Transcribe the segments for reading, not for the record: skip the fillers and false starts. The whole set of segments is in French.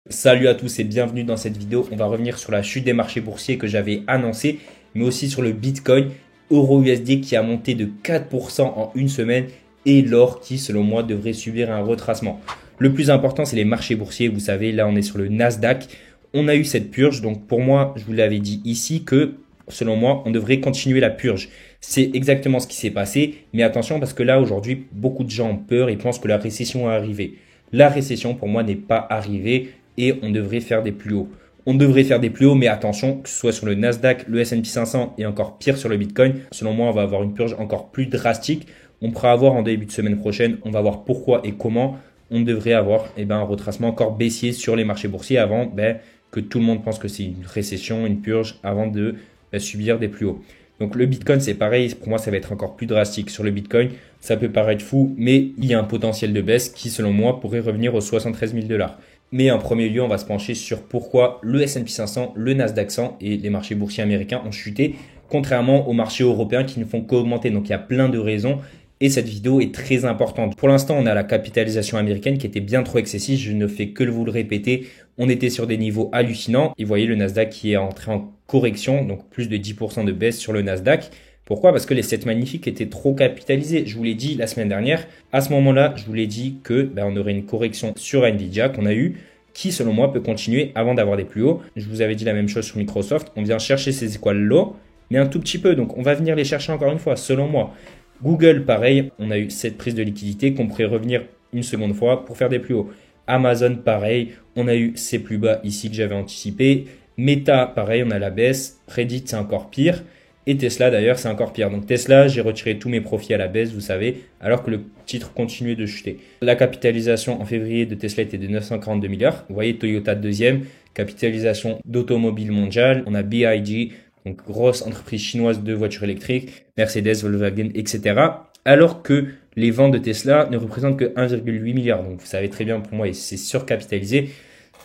Salut à tous et bienvenue dans cette vidéo. On va revenir sur la chute des marchés boursiers que j'avais annoncé, mais aussi sur le Bitcoin, Euro USD qui a monté de 4% en une semaine et l'or qui, selon moi, devrait subir un retracement. Le plus important, c'est les marchés boursiers. Vous savez, là, on est sur le Nasdaq. On a eu cette purge. Donc, pour moi, je vous l'avais dit ici que, selon moi, on devrait continuer la purge. C'est exactement ce qui s'est passé. Mais attention, parce que là, aujourd'hui, beaucoup de gens ont peur et pensent que la récession est arrivée. La récession, pour moi, n'est pas arrivée et on devrait faire des plus hauts. On devrait faire des plus hauts, mais attention, que ce soit sur le Nasdaq, le S&P 500 et encore pire sur le Bitcoin, selon moi, on va avoir une purge encore plus drastique. On pourra avoir en début de semaine prochaine, on va voir pourquoi et comment on devrait avoir un retracement encore baissier sur les marchés boursiers avant que tout le monde pense que c'est une récession, une purge, avant de subir des plus hauts. Donc le Bitcoin, c'est pareil, pour moi, ça va être encore plus drastique. Sur le Bitcoin, ça peut paraître fou, mais il y a un potentiel de baisse qui, selon moi, pourrait revenir aux 73 000 $. Mais en premier lieu, on va se pencher sur pourquoi le S&P 500, le Nasdaq 100 et les marchés boursiers américains ont chuté, contrairement aux marchés européens qui ne font qu'augmenter. Donc il y a plein de raisons et cette vidéo est très importante. Pour l'instant, on a la capitalisation américaine qui était bien trop excessive. Je ne fais que vous le répéter. On était sur des niveaux hallucinants. Et vous voyez le Nasdaq qui est entré en correction, donc plus de 10% de baisse sur le Nasdaq. Pourquoi? Parce que les 7 magnifiques étaient trop capitalisés. Je vous l'ai dit la semaine dernière. À ce moment-là, je vous l'ai dit que on aurait une correction sur Nvidia qu'on a eu, qui selon moi peut continuer avant d'avoir des plus hauts. Je vous avais dit la même chose sur Microsoft. On vient chercher ces étoiles-là, mais un tout petit peu. Donc on va venir les chercher encore une fois, selon moi. Google, pareil, on a eu cette prise de liquidité qu'on pourrait revenir une seconde fois pour faire des plus hauts. Amazon, pareil, on a eu ces plus bas ici que j'avais anticipé. Meta, pareil, on a la baisse. Reddit, c'est encore pire. Et Tesla, d'ailleurs, c'est encore pire. Donc Tesla, j'ai retiré tous mes profits à la baisse, vous savez, alors que le titre continuait de chuter. La capitalisation en février de Tesla était de 942 milliards. Vous voyez, Toyota deuxième, capitalisation d'automobile mondiale. On a BYD, donc grosse entreprise chinoise de voitures électriques, Mercedes, Volkswagen, etc. Alors que les ventes de Tesla ne représentent que 1,8 milliard. Donc vous savez très bien, pour moi, c'est surcapitalisé.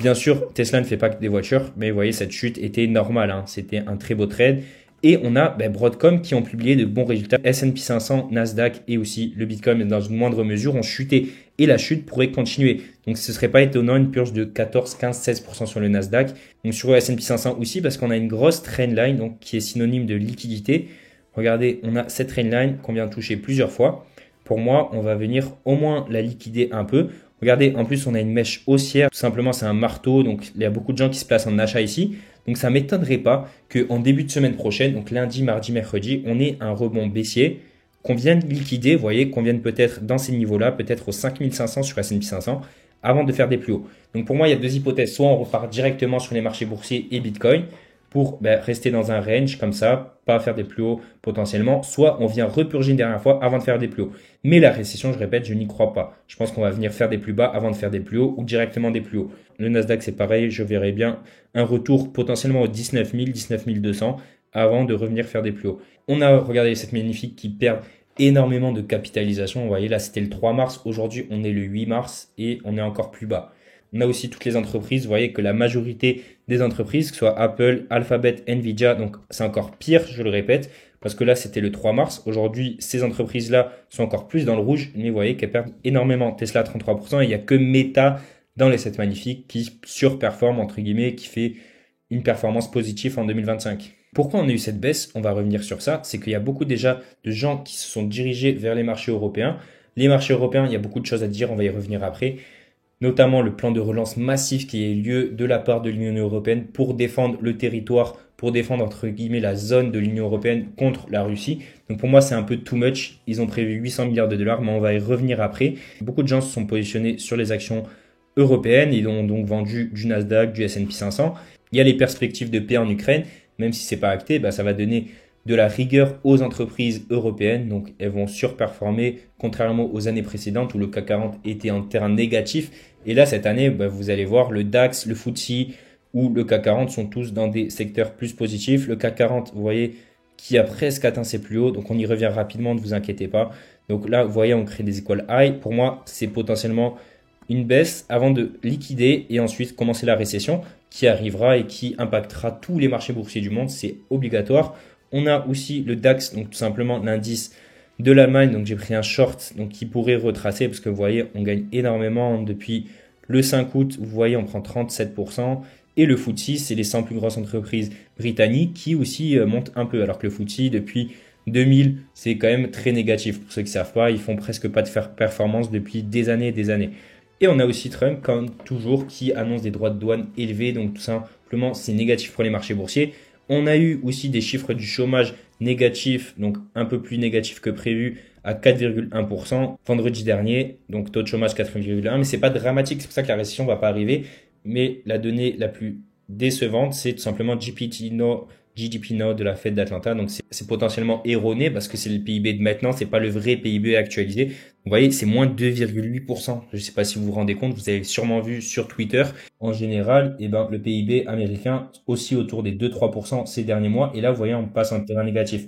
Bien sûr, Tesla ne fait pas que des voitures, mais vous voyez, cette chute était normale, hein. C'était un très beau trade. Et on a Broadcom qui ont publié de bons résultats. S&P 500, Nasdaq et aussi le Bitcoin, mais dans une moindre mesure, ont chuté. Et la chute pourrait continuer. Donc ce ne serait pas étonnant une purge de 14, 15, 16% sur le Nasdaq. Donc sur le S&P 500 aussi, parce qu'on a une grosse trendline donc, qui est synonyme de liquidité. Regardez, on a cette trendline qu'on vient toucher plusieurs fois. Pour moi, on va venir au moins la liquider un peu. Regardez, en plus, on a une mèche haussière. Tout simplement, c'est un marteau. Donc, il y a beaucoup de gens qui se placent en achat ici. Donc, ça ne m'étonnerait pas qu'en début de semaine prochaine, donc lundi, mardi, mercredi, on ait un rebond baissier qu'on vienne liquider. Vous voyez, qu'on vienne peut-être dans ces niveaux-là, peut-être aux 5500 sur S&P 500 avant de faire des plus hauts. Donc, pour moi, il y a deux hypothèses. Soit on repart directement sur les marchés boursiers et Bitcoin pour rester dans un range comme ça, pas faire des plus hauts potentiellement, soit on vient repurger une dernière fois avant de faire des plus hauts. Mais la récession, je répète, je n'y crois pas. Je pense qu'on va venir faire des plus bas avant de faire des plus hauts ou directement des plus hauts. Le Nasdaq, c'est pareil, je verrai bien un retour potentiellement aux 19 000, 19 200 avant de revenir faire des plus hauts. On a regardé cette magnifique qui perd énormément de capitalisation. Vous voyez, là, c'était le 3 mars. Aujourd'hui, on est le 8 mars et on est encore plus bas. On a aussi toutes les entreprises. Vous voyez que la majorité des entreprises, que ce soit Apple, Alphabet, Nvidia, donc c'est encore pire, je le répète, parce que là, c'était le 3 mars. Aujourd'hui, ces entreprises-là sont encore plus dans le rouge, mais vous voyez qu'elles perdent énormément. Tesla, 33%, et il n'y a que Meta dans les 7 magnifiques qui surperforme, entre guillemets, qui fait une performance positive en 2025. Pourquoi on a eu cette baisse? On va revenir sur ça. C'est qu'il y a beaucoup déjà de gens qui se sont dirigés vers les marchés européens. Les marchés européens, il y a beaucoup de choses à dire, on va y revenir après. Notamment le plan de relance massif qui a eu lieu de la part de l'Union européenne pour défendre le territoire, pour défendre entre guillemets la zone de l'Union européenne contre la Russie. Donc pour moi, c'est un peu too much. Ils ont prévu 800 milliards de dollars, mais on va y revenir après. Beaucoup de gens se sont positionnés sur les actions européennes. Ils ont donc vendu du Nasdaq, du S&P 500. Il y a les perspectives de paix en Ukraine. Même si c'est pas acté, ça va donner de la rigueur aux entreprises européennes. Donc elles vont surperformer contrairement aux années précédentes où le CAC 40 était en terrain négatif. Et là, cette année, vous allez voir, le DAX, le FTSE ou le CAC 40 sont tous dans des secteurs plus positifs. Le CAC 40, vous voyez, qui a presque atteint ses plus hauts. Donc, on y revient rapidement, ne vous inquiétez pas. Donc là, vous voyez, on crée des équal high. Pour moi, c'est potentiellement une baisse avant de liquider et ensuite commencer la récession qui arrivera et qui impactera tous les marchés boursiers du monde. C'est obligatoire. On a aussi le DAX, donc tout simplement l'indice de l'Allemagne. Donc j'ai pris un short donc qui pourrait retracer parce que vous voyez, on gagne énormément depuis Le 5 août, vous voyez, on prend 37%. Et le FTSE, c'est les 100 plus grosses entreprises britanniques qui aussi montent un peu. Alors que le FTSE, depuis 2000, c'est quand même très négatif. Pour ceux qui ne savent pas, ils font presque pas de performance depuis des années et des années. Et on a aussi Trump, comme toujours, qui annonce des droits de douane élevés. Donc tout simplement, c'est négatif pour les marchés boursiers. On a eu aussi des chiffres du chômage négatifs, donc un peu plus négatifs que prévu, à 4,1% vendredi dernier. Donc taux de chômage 4,1%, mais c'est pas dramatique. C'est pour ça que la récession va pas arriver. Mais la donnée la plus décevante, c'est tout simplement GDP Now de la Fed d'Atlanta. Donc c'est potentiellement erroné parce que c'est le PIB de maintenant, c'est pas le vrai PIB actualisé. Vous voyez, c'est moins 2,8%. Je ne sais pas si vous vous rendez compte, vous avez sûrement vu sur Twitter. En général, le PIB américain aussi autour des 2-3% ces derniers mois. Et là, vous voyez, on passe un terrain négatif.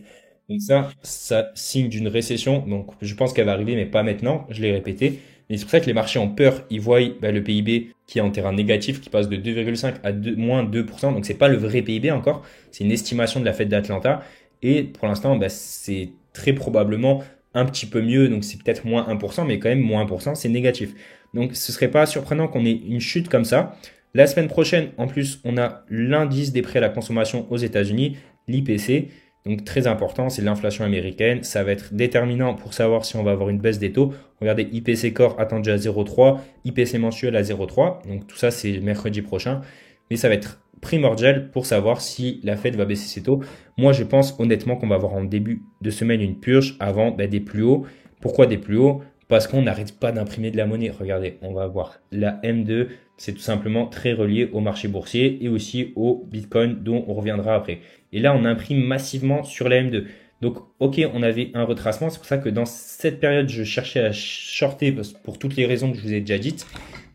Donc ça signe d'une récession. Donc je pense qu'elle va arriver, mais pas maintenant. Je l'ai répété. Et c'est pour ça que les marchés ont peur. Ils voient le PIB qui est en terrain négatif, qui passe de 2,5 à moins 2%. Donc c'est pas le vrai PIB encore. C'est une estimation de la Fed d'Atlanta. Et pour l'instant, c'est très probablement un petit peu mieux. Donc c'est peut-être moins 1%, mais quand même moins 1%, c'est négatif. Donc ce serait pas surprenant qu'on ait une chute comme ça. La semaine prochaine, en plus, on a l'indice des prix à la consommation aux États-Unis, l'IPC. Donc très important, c'est l'inflation américaine. Ça va être déterminant pour savoir si on va avoir une baisse des taux. Regardez, IPC Core attendu à 0,3, IPC mensuel à 0,3. Donc tout ça, c'est mercredi prochain. Mais ça va être primordial pour savoir si la Fed va baisser ses taux. Moi, je pense honnêtement qu'on va avoir en début de semaine une purge avant des plus hauts. Pourquoi des plus hauts? Parce qu'on n'arrête pas d'imprimer de la monnaie. Regardez, on va voir la M2. C'est tout simplement très relié au marché boursier et aussi au Bitcoin dont on reviendra après. Et là, on imprime massivement sur la M2. Donc, ok, on avait un retracement. C'est pour ça que dans cette période, je cherchais à shorter pour toutes les raisons que je vous ai déjà dites.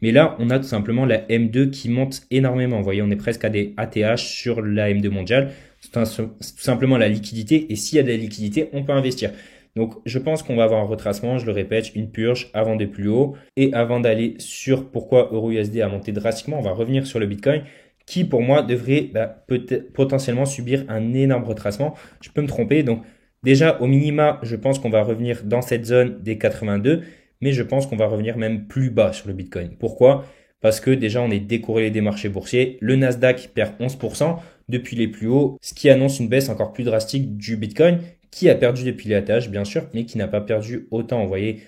Mais là, on a tout simplement la M2 qui monte énormément. Vous voyez, on est presque à des ATH sur la M2 mondiale. C'est tout simplement la liquidité. Et s'il y a de la liquidité, on peut investir. Donc, je pense qu'on va avoir un retracement, je le répète, une purge avant des plus hauts. Et avant d'aller sur pourquoi EURUSD a monté drastiquement, on va revenir sur le Bitcoin qui, pour moi, devrait peut-être potentiellement subir un énorme retracement. Je peux me tromper. Donc, déjà, au minima, je pense qu'on va revenir dans cette zone des 82, mais je pense qu'on va revenir même plus bas sur le Bitcoin. Pourquoi? Parce que déjà, on est décorrélé des marchés boursiers. Le Nasdaq perd 11% depuis les plus hauts, ce qui annonce une baisse encore plus drastique du Bitcoin, qui a perdu depuis les ATH, bien sûr, mais qui n'a pas perdu autant. Vous voyez,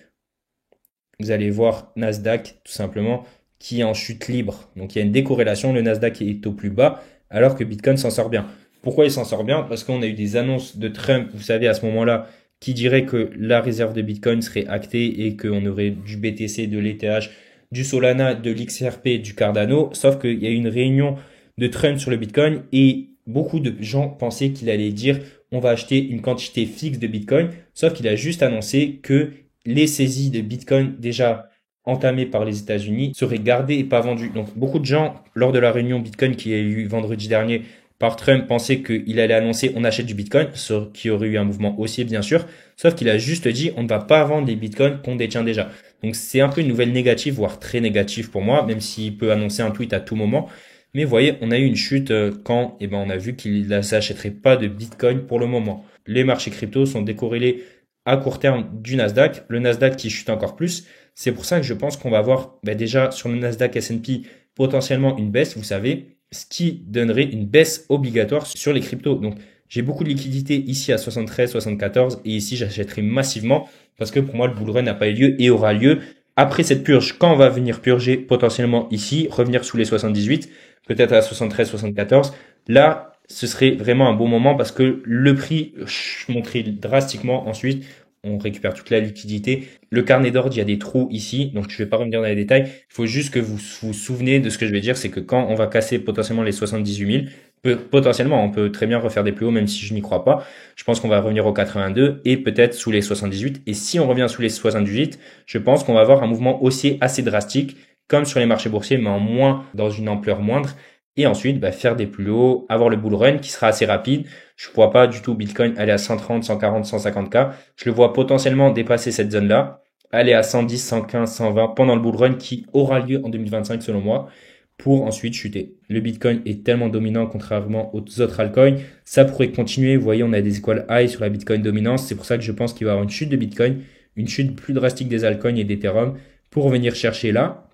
vous allez voir Nasdaq, tout simplement, qui est en chute libre. Donc, il y a une décorrélation. Le Nasdaq est au plus bas, alors que Bitcoin s'en sort bien. Pourquoi il s'en sort bien? Parce qu'on a eu des annonces de Trump, vous savez, à ce moment-là, qui dirait que la réserve de Bitcoin serait actée et qu'on aurait du BTC, de l'ETH, du Solana, de l'XRP, du Cardano. Sauf qu'il y a eu une réunion de Trump sur le Bitcoin et beaucoup de gens pensaient qu'il allait dire on va acheter une quantité fixe de Bitcoin. Sauf qu'il a juste annoncé que les saisies de Bitcoin déjà entamées par les États-Unis seraient gardées et pas vendues. Donc beaucoup de gens, lors de la réunion Bitcoin qui a eu vendredi dernier par Trump, pensaient qu'il allait annoncer on achète du Bitcoin, ce qui aurait eu un mouvement haussier bien sûr. Sauf qu'il a juste dit on ne va pas vendre les Bitcoins qu'on détient déjà. Donc c'est un peu une nouvelle négative, voire très négative pour moi, même s'il peut annoncer un tweet à tout moment. Mais vous voyez, on a eu une chute quand on a vu qu'il ne s'achèterait pas de Bitcoin pour le moment. Les marchés crypto sont décorrélés à court terme du Nasdaq. Le Nasdaq qui chute encore plus. C'est pour ça que je pense qu'on va avoir déjà sur le Nasdaq S&P potentiellement une baisse, vous savez, ce qui donnerait une baisse obligatoire sur les cryptos. Donc j'ai beaucoup de liquidités ici à 73, 74 et ici j'achèterai massivement parce que pour moi le bull run n'a pas eu lieu et aura lieu après cette purge. Quand on va venir purger potentiellement ici, revenir sous les 78, peut-être à 73, 74, là ce serait vraiment un bon moment parce que le prix monterait drastiquement ensuite. On récupère toute la liquidité. Le carnet d'ordre, il y a des trous ici, donc je ne vais pas revenir dans les détails. Il faut juste que vous vous souvenez de ce que je vais dire, c'est que quand on va casser potentiellement les 78 000, potentiellement, on peut très bien refaire des plus hauts, même si je n'y crois pas. Je pense qu'on va revenir aux 82 et peut-être sous les 78. Et si on revient sous les 78, je pense qu'on va avoir un mouvement haussier assez drastique, comme sur les marchés boursiers, mais en moins, dans une ampleur moindre. Et ensuite, faire des plus hauts, avoir le bull run qui sera assez rapide. Je ne vois pas du tout Bitcoin aller à 130, 140, 150K. Je le vois potentiellement dépasser cette zone-là, aller à 110, 115, 120 pendant le bull run qui aura lieu en 2025 selon moi, pour ensuite chuter. Le Bitcoin est tellement dominant contrairement aux autres altcoins. Ça pourrait continuer. Vous voyez, on a des equal high sur la Bitcoin dominance. C'est pour ça que je pense qu'il va y avoir une chute de Bitcoin, une chute plus drastique des altcoins et d'Ethereum pour venir chercher là.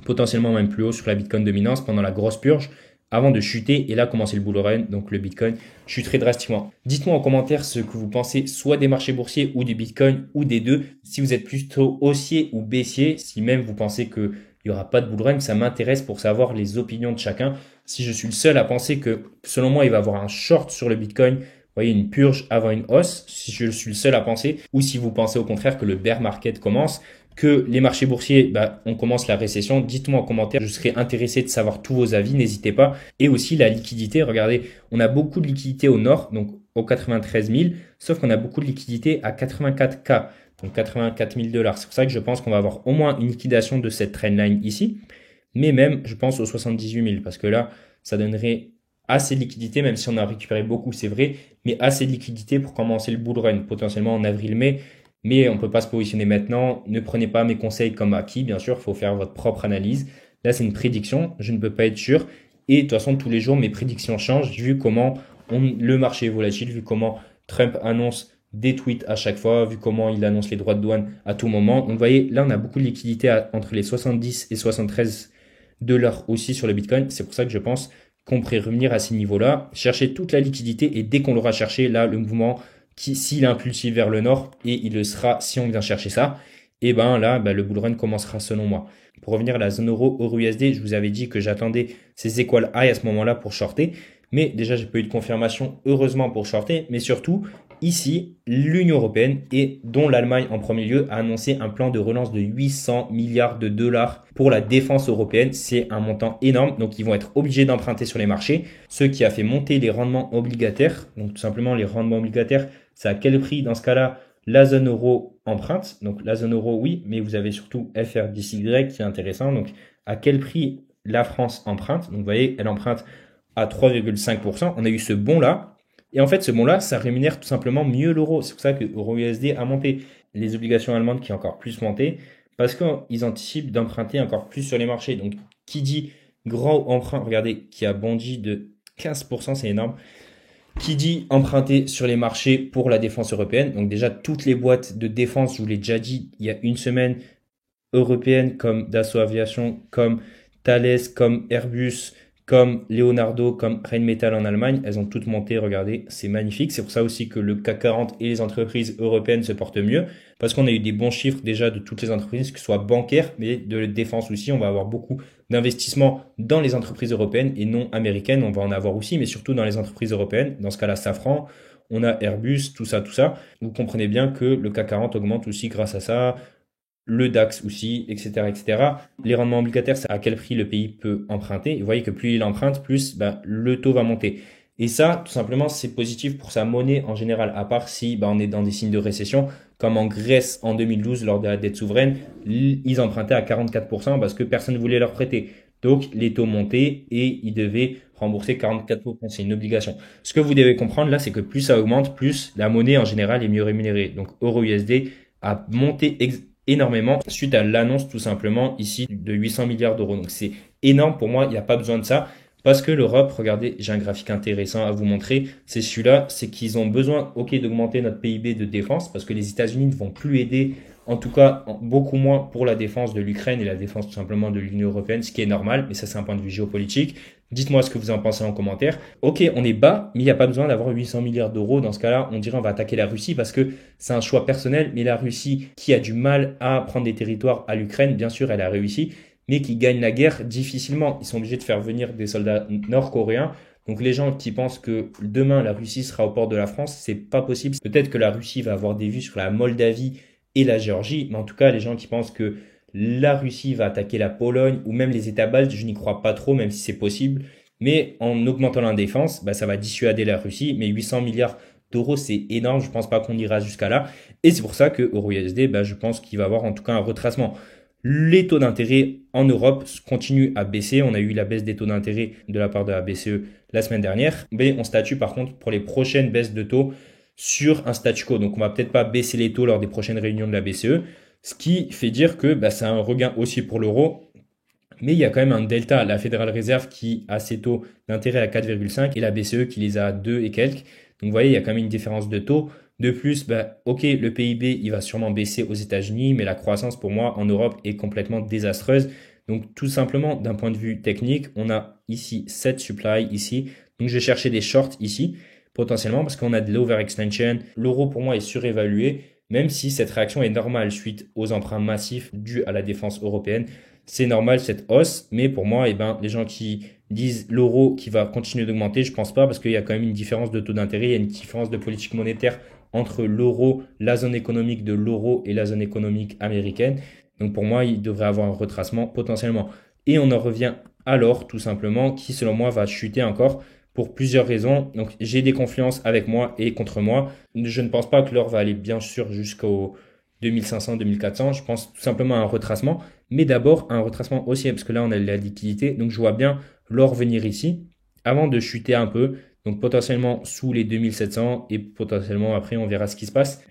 potentiellement même plus haut sur la Bitcoin dominance pendant la grosse purge, avant de chuter et là commencer le bull run, donc le Bitcoin chuterait drastiquement. Dites-moi en commentaire ce que vous pensez soit des marchés boursiers ou du Bitcoin ou des deux, si vous êtes plutôt haussier ou baissier, si même vous pensez qu'il n'y aura pas de bull run, ça m'intéresse pour savoir les opinions de chacun. Si je suis le seul à penser que selon moi il va y avoir un short sur le Bitcoin, vous voyez, une purge avant une hausse, si je suis le seul à penser, ou si vous pensez au contraire que le bear market commence, que les marchés boursiers, on commence la récession, dites-moi en commentaire, je serais intéressé de savoir tous vos avis, n'hésitez pas. Et aussi la liquidité, regardez, on a beaucoup de liquidité au nord, donc aux 93 000, sauf qu'on a beaucoup de liquidité à 84K, donc 84 000 dollars. C'est pour ça que je pense qu'on va avoir au moins une liquidation de cette trendline ici, mais même, je pense aux 78 000, parce que là, ça donnerait assez de liquidité, même si on a récupéré beaucoup, c'est vrai, mais assez de liquidité pour commencer le bull run, potentiellement en avril-mai. Mais on ne peut pas se positionner maintenant. Ne prenez pas mes conseils comme acquis, bien sûr, il faut faire votre propre analyse. Là, c'est une prédiction, je ne peux pas être sûr. Et de toute façon, tous les jours, mes prédictions changent vu comment le marché est volatile, vu comment Trump annonce des tweets à chaque fois, vu comment il annonce les droits de douane à tout moment. Donc, vous voyez, là, on a beaucoup de liquidité entre les 70 et 73 dollars aussi sur le Bitcoin. C'est pour ça que je pense qu'on pourrait revenir à ces niveaux-là, chercher toute la liquidité et dès qu'on l'aura cherché, là, le mouvement s'il est impulsif vers le nord, et il le sera si on vient chercher ça, et là, le bull run commencera selon moi. Pour revenir à la zone euro USD, je vous avais dit que j'attendais ces equal high à ce moment-là pour shorter, mais déjà j'ai pas eu de confirmation, heureusement pour shorter, mais surtout ici, l'Union européenne et dont l'Allemagne en premier lieu a annoncé un plan de relance de 800 milliards de dollars pour la défense européenne. C'est un montant énorme, donc ils vont être obligés d'emprunter sur les marchés, ce qui a fait monter les rendements obligataires. Donc tout simplement les rendements obligataires, c'est à quel prix dans ce cas-là la zone euro emprunte. Donc la zone euro oui, mais vous avez surtout FRDCY qui est intéressant. Donc à quel prix la France emprunte. Donc vous voyez, elle emprunte à 3,5%. On a eu ce bon là. Et en fait, ce bon-là, ça rémunère tout simplement mieux l'euro. C'est pour ça que l'euro-USD a monté. Les obligations allemandes qui ont encore plus monté parce qu'ils anticipent d'emprunter encore plus sur les marchés. Donc, qui dit grand emprunt, regardez, qui a bondi de 15%, c'est énorme. Qui dit emprunter sur les marchés pour la défense européenne. Donc déjà, toutes les boîtes de défense, je vous l'ai déjà dit il y a une semaine, européennes comme Dassault Aviation, comme Thales, comme Airbus, comme Leonardo, comme Rheinmetall en Allemagne, elles ont toutes monté, regardez, c'est magnifique. C'est pour ça aussi que le CAC 40 et les entreprises européennes se portent mieux, parce qu'on a eu des bons chiffres déjà de toutes les entreprises, que ce soit bancaires, mais de défense aussi. On va avoir beaucoup d'investissements dans les entreprises européennes et non américaines. On va en avoir aussi, mais surtout dans les entreprises européennes. Dans ce cas-là, Safran, on a Airbus, tout ça, tout ça. Vous comprenez bien que le CAC 40 augmente aussi grâce à ça. Le DAX aussi, etc., etc. Les rendements obligataires, c'est à quel prix le pays peut emprunter. Et vous voyez que plus il emprunte, plus le taux va monter. Et ça, tout simplement, c'est positif pour sa monnaie en général, à part si on est dans des signes de récession, comme en Grèce en 2012 lors de la dette souveraine, ils empruntaient à 44% parce que personne ne voulait leur prêter. Donc les taux montaient et ils devaient rembourser 44%. C'est une obligation. Ce que vous devez comprendre là, c'est que plus ça augmente, plus la monnaie en général est mieux rémunérée. Donc euro-USD a monté énormément suite à l'annonce tout simplement ici de 800 milliards d'euros. Donc c'est énorme pour moi, il n'y a pas besoin de ça. Parce que l'Europe, regardez, j'ai un graphique intéressant à vous montrer, c'est celui-là, c'est qu'ils ont besoin, d'augmenter notre PIB de défense, parce que les États-Unis ne vont plus aider, en tout cas beaucoup moins pour la défense de l'Ukraine et la défense tout simplement de l'Union européenne, ce qui est normal, mais ça c'est un point de vue géopolitique. Dites-moi ce que vous en pensez en commentaire. Ok, on est bas, mais il n'y a pas besoin d'avoir 800 milliards d'euros. Dans ce cas-là, on dirait on va attaquer la Russie parce que c'est un choix personnel, mais la Russie qui a du mal à prendre des territoires à l'Ukraine, bien sûr, elle a réussi, mais qui gagnent la guerre difficilement. Ils sont obligés de faire venir des soldats nord-coréens. Donc les gens qui pensent que demain la Russie sera au port de la France, c'est pas possible. Peut-être que la Russie va avoir des vues sur la Moldavie et la Géorgie, mais en tout cas les gens qui pensent que la Russie va attaquer la Pologne ou même les États baltes, je n'y crois pas trop, même si c'est possible. Mais en augmentant la défense, ça va dissuader la Russie. Mais 800 milliards d'euros, c'est énorme. Je pense pas qu'on ira jusqu'à là. Et c'est pour ça que EURUSD, je pense qu'il va avoir en tout cas un retracement. Les taux d'intérêt en Europe continuent à baisser. On a eu la baisse des taux d'intérêt de la part de la BCE la semaine dernière. Mais on statue par contre pour les prochaines baisses de taux sur un statu quo. Donc on va peut-être pas baisser les taux lors des prochaines réunions de la BCE. Ce qui fait dire que c'est un regain aussi pour l'euro. Mais il y a quand même un delta. La Fédérale Réserve qui a ses taux d'intérêt à 4,5 et la BCE qui les a à 2 et quelques. Donc vous voyez, il y a quand même une différence de taux. De plus, ok, le PIB, il va sûrement baisser aux États-Unis, mais la croissance pour moi en Europe est complètement désastreuse. Donc tout simplement, d'un point de vue technique, on a ici 7 supply ici. Donc je vais chercher des shorts ici, potentiellement, parce qu'on a de l'overextension. L'euro, pour moi, est surévalué, même si cette réaction est normale suite aux emprunts massifs dus à la défense européenne. C'est normal cette hausse, mais pour moi, eh ben, les gens qui disent l'euro qui va continuer d'augmenter, je pense pas, parce qu'il y a quand même une différence de taux d'intérêt, il y a une différence de politique monétaire entre l'euro, la zone économique de l'euro et la zone économique américaine. Donc pour moi, il devrait avoir un retracement potentiellement. Et on en revient à l'or, tout simplement, qui selon moi va chuter encore pour plusieurs raisons. Donc j'ai des confiances avec moi et contre moi. Je ne pense pas que l'or va aller bien sûr jusqu'au 2500, 2400. Je pense tout simplement à un retracement, mais d'abord un retracement haussier, parce que là on a de la liquidité. Donc je vois bien l'or venir ici avant de chuter un peu. Donc potentiellement sous les 2700 et potentiellement après on verra ce qui se passe.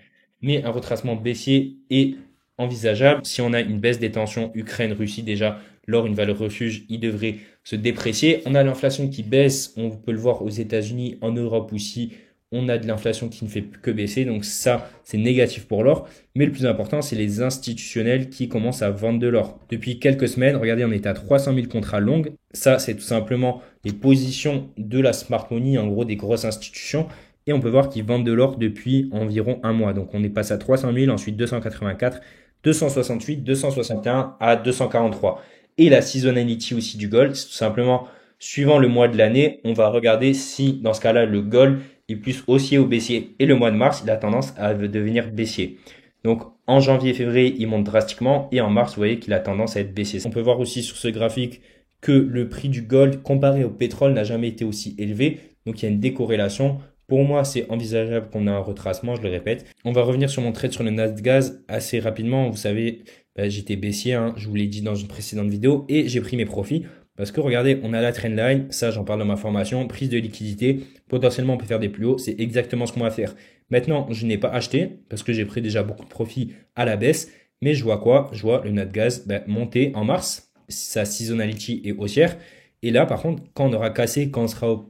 Mais un retracement baissier est envisageable. Si on a une baisse des tensions Ukraine-Russie, déjà, l'or, une valeur refuge, il devrait se déprécier. On a l'inflation qui baisse, on peut le voir aux États-Unis, en Europe aussi. On a de l'inflation qui ne fait que baisser, donc ça, c'est négatif pour l'or. Mais le plus important, c'est les institutionnels qui commencent à vendre de l'or. Depuis quelques semaines, regardez, on est à 300 000 contrats longs. Ça, c'est tout simplement les positions de la smart money, en gros, des grosses institutions. Et on peut voir qu'ils vendent de l'or depuis environ un mois. Donc on est passé à 300 000, ensuite 284, 268, 261 à 243. Et la seasonality aussi du gold, c'est tout simplement suivant le mois de l'année, on va regarder si dans ce cas-là le gold est plus haussier ou baissier. Et le mois de mars, il a tendance à devenir baissier. Donc en janvier et février, il monte drastiquement et en mars, vous voyez qu'il a tendance à être baissier. On peut voir aussi sur ce graphique que le prix du gold comparé au pétrole n'a jamais été aussi élevé. Donc il y a une décorrélation. Pour moi, c'est envisageable qu'on ait un retracement, je le répète. On va revenir sur mon trade sur le Nasdaq assez rapidement. Vous savez, j'étais baissier, hein, je vous l'ai dit dans une précédente vidéo, et j'ai pris mes profits. Parce que regardez, on a la trendline, ça j'en parle dans ma formation, prise de liquidité, potentiellement on peut faire des plus hauts, c'est exactement ce qu'on va faire. Maintenant, je n'ai pas acheté parce que j'ai pris déjà beaucoup de profits à la baisse, mais je vois quoi? Je vois le Natgaz monter en mars, sa seasonality est haussière, et là par contre, quand on aura cassé, quand on sera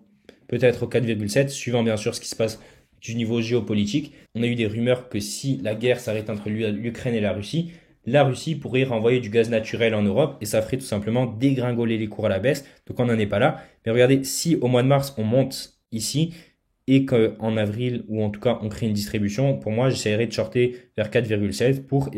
peut-être au 4,7, suivant bien sûr ce qui se passe du niveau géopolitique, on a eu des rumeurs que si la guerre s'arrête entre l'Ukraine et la Russie pourrait renvoyer du gaz naturel en Europe et ça ferait tout simplement dégringoler les cours à la baisse. Donc on n'en est pas là. Mais regardez, si au mois de mars on monte ici et qu'en avril ou en tout cas on crée une distribution, pour moi j'essaierai de shorter vers 4,7 pour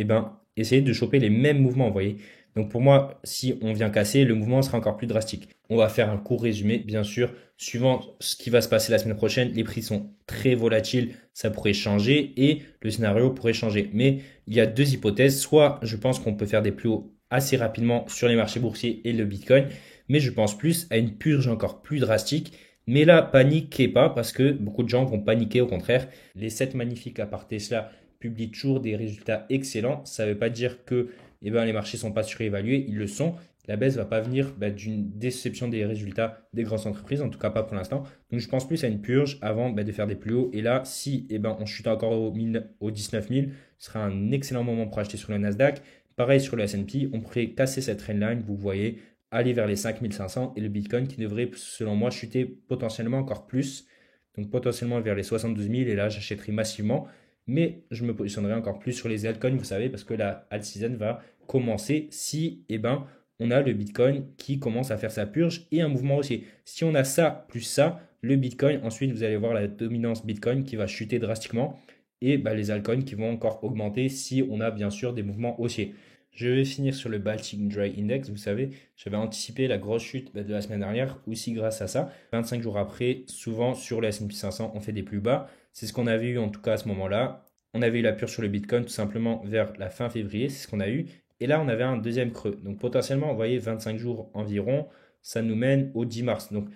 essayer de choper les mêmes mouvements, vous voyez. Donc pour moi, si on vient casser, le mouvement sera encore plus drastique. On va faire un court résumé, bien sûr, suivant ce qui va se passer la semaine prochaine. Les prix sont très volatiles, ça pourrait changer et le scénario pourrait changer. Mais il y a deux hypothèses. Soit je pense qu'on peut faire des plus hauts assez rapidement sur les marchés boursiers et le Bitcoin, mais je pense plus à une purge encore plus drastique. Mais là, paniquez pas parce que beaucoup de gens vont paniquer au contraire. Les 7 magnifiques à part Tesla publient toujours des résultats excellents. Ça ne veut pas dire que les marchés ne sont pas surévalués, ils le sont. La baisse ne va pas venir d'une déception des résultats des grandes entreprises, en tout cas pas pour l'instant. Donc je pense plus à une purge avant de faire des plus hauts. Et là, si on chute encore au 19 000, ce sera un excellent moment pour acheter sur le Nasdaq. Pareil sur le S&P, on pourrait casser cette trendline, vous voyez, aller vers les 5500 et le Bitcoin qui devrait, selon moi, chuter potentiellement encore plus. Donc potentiellement vers les 72 000 et là, j'achèterai massivement. Mais je me positionnerai encore plus sur les altcoins, vous savez, parce que la alt season va commencer si on a le Bitcoin qui commence à faire sa purge et un mouvement haussier. Si on a ça plus ça, le Bitcoin, ensuite vous allez voir la dominance Bitcoin qui va chuter drastiquement et les altcoins qui vont encore augmenter si on a bien sûr des mouvements haussiers. Je vais finir sur le Baltic Dry Index. Vous savez, j'avais anticipé la grosse chute de la semaine dernière aussi grâce à ça. 25 jours après, souvent sur le S&P 500, on fait des plus bas. C'est ce qu'on avait eu en tout cas à ce moment-là. On avait eu la purge sur le Bitcoin tout simplement vers la fin février, c'est ce qu'on a eu. Et là, on avait un deuxième creux. Donc potentiellement, vous voyez, 25 jours environ, ça nous mène au 10 mars. Donc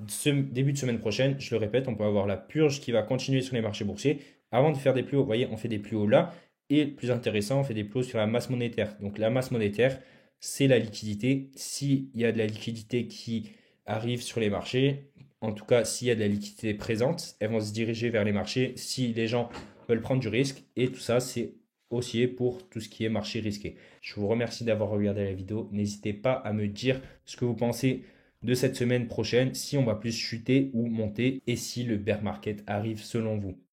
ce début de semaine prochaine, je le répète, on peut avoir la purge qui va continuer sur les marchés boursiers avant de faire des plus hauts. Vous voyez, on fait des plus hauts là. Et le plus intéressant, on fait des plus hauts sur la masse monétaire. Donc la masse monétaire, c'est la liquidité. S'il y a de la liquidité qui arrive sur les marchés, en tout cas s'il y a de la liquidité présente, elles vont se diriger vers les marchés si les gens veulent prendre du risque. Et tout ça, c'est haussier pour tout ce qui est marché risqué. Je vous remercie d'avoir regardé la vidéo. N'hésitez pas à me dire ce que vous pensez de cette semaine prochaine, si on va plus chuter ou monter et si le bear market arrive selon vous.